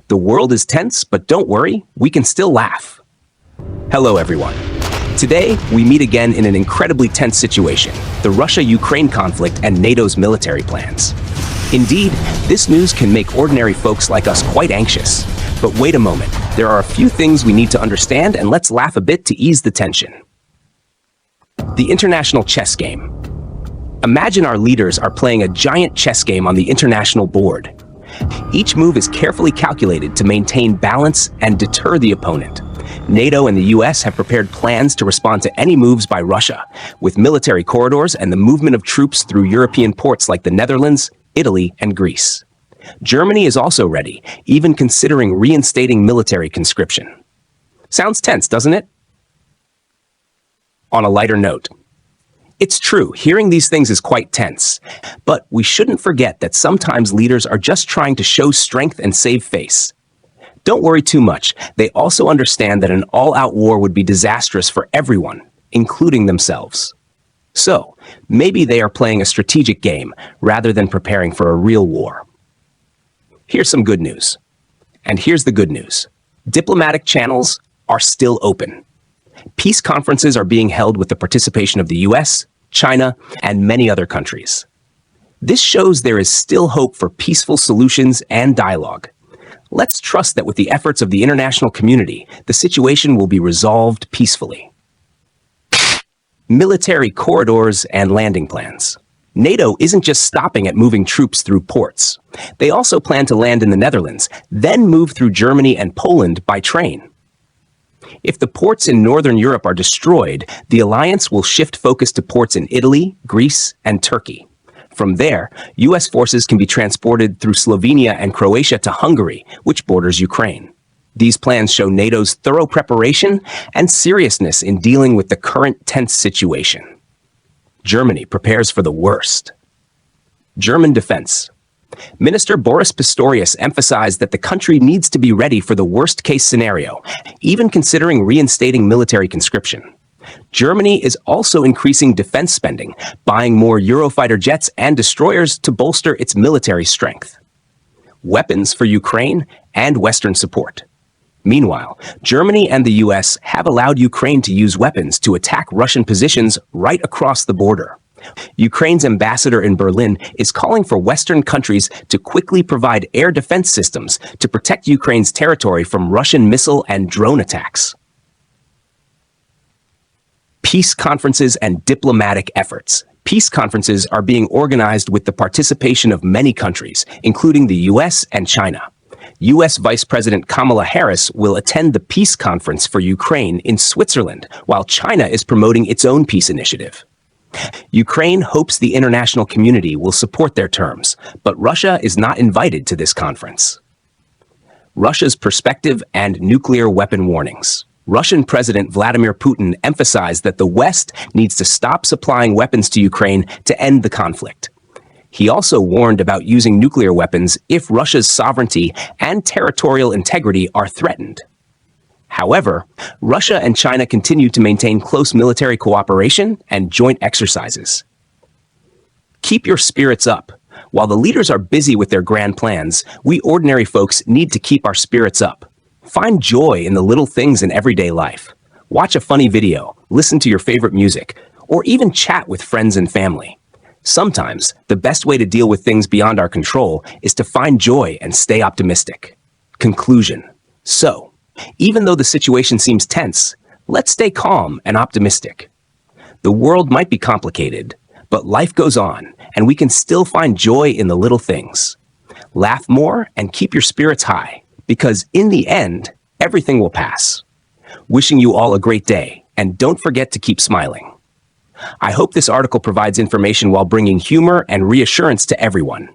The world is tense, but don't worry, we can still laugh. Hello, everyone. Today, we meet again in an incredibly tense situation, the Russia-Ukraine conflict and NATO's military plans. Indeed, this news can make ordinary folks like us quite anxious. But wait a moment, there are a few things we need to understand, and let's laugh a bit to ease the tension. The international chess game. Imagine our leaders are playing a giant chess game on the international board. Each move is carefully calculated to maintain balance and deter the opponent. NATO and the US have prepared plans to respond to any moves by Russia, with military corridors and the movement of troops through European ports like the Netherlands, Italy, and Greece. Germany is also ready, even considering reinstating military conscription. Sounds tense, doesn't it? On a lighter note, it's true, hearing these things is quite tense, but we shouldn't forget that sometimes leaders are just trying to show strength and save face. Don't worry too much. They also understand that an all-out war would be disastrous for everyone, including themselves. So, maybe they are playing a strategic game rather than preparing for a real war. Here's some good news. And here's the good news. Diplomatic channels are still open. Peace conferences are being held with the participation of the US, China, and many other countries. This shows there is still hope for peaceful solutions and dialogue. Let's trust that with the efforts of the international community, the situation will be resolved peacefully. Military corridors and landing plans. NATO isn't just stopping at moving troops through ports. They also plan to land in the Netherlands, then move through Germany and Poland by train. If the ports in Northern Europe are destroyed, the alliance will shift focus to ports in Italy, Greece, and Turkey. From there, US forces can be transported through Slovenia and Croatia to Hungary, which borders Ukraine. These plans show NATO's thorough preparation and seriousness in dealing with the current tense situation. Germany prepares for the worst. German defense. Minister Boris Pistorius emphasized that the country needs to be ready for the worst-case scenario, even considering reinstating military conscription. Germany is also increasing defense spending, buying more Eurofighter jets and destroyers to bolster its military strength. Weapons for Ukraine and Western support. Meanwhile, Germany and the US have allowed Ukraine to use weapons to attack Russian positions right across the border. Ukraine's ambassador in Berlin is calling for Western countries to quickly provide air defense systems to protect Ukraine's territory from Russian missile and drone attacks. Peace conferences and diplomatic efforts. Peace conferences are being organized with the participation of many countries, including the US and China. US Vice President Kamala Harris will attend the peace conference for Ukraine in Switzerland, while China is promoting its own peace initiative. Ukraine hopes the international community will support their terms, but Russia is not invited to this conference. Russia's perspective and nuclear weapon warnings. Russian President Vladimir Putin emphasized that the West needs to stop supplying weapons to Ukraine to end the conflict. He also warned about using nuclear weapons if Russia's sovereignty and territorial integrity are threatened. However, Russia and China continue to maintain close military cooperation and joint exercises. Keep your spirits up. While the leaders are busy with their grand plans, we ordinary folks need to keep our spirits up. Find joy in the little things in everyday life. Watch a funny video, listen to your favorite music, or even chat with friends and family. Sometimes, the best way to deal with things beyond our control is to find joy and stay optimistic. Conclusion. So, even though the situation seems tense, let's stay calm and optimistic. The world might be complicated, but life goes on, and we can still find joy in the little things. Laugh more and keep your spirits high, because in the end, everything will pass. Wishing you all a great day, and don't forget to keep smiling. I hope this article provides information while bringing humor and reassurance to everyone.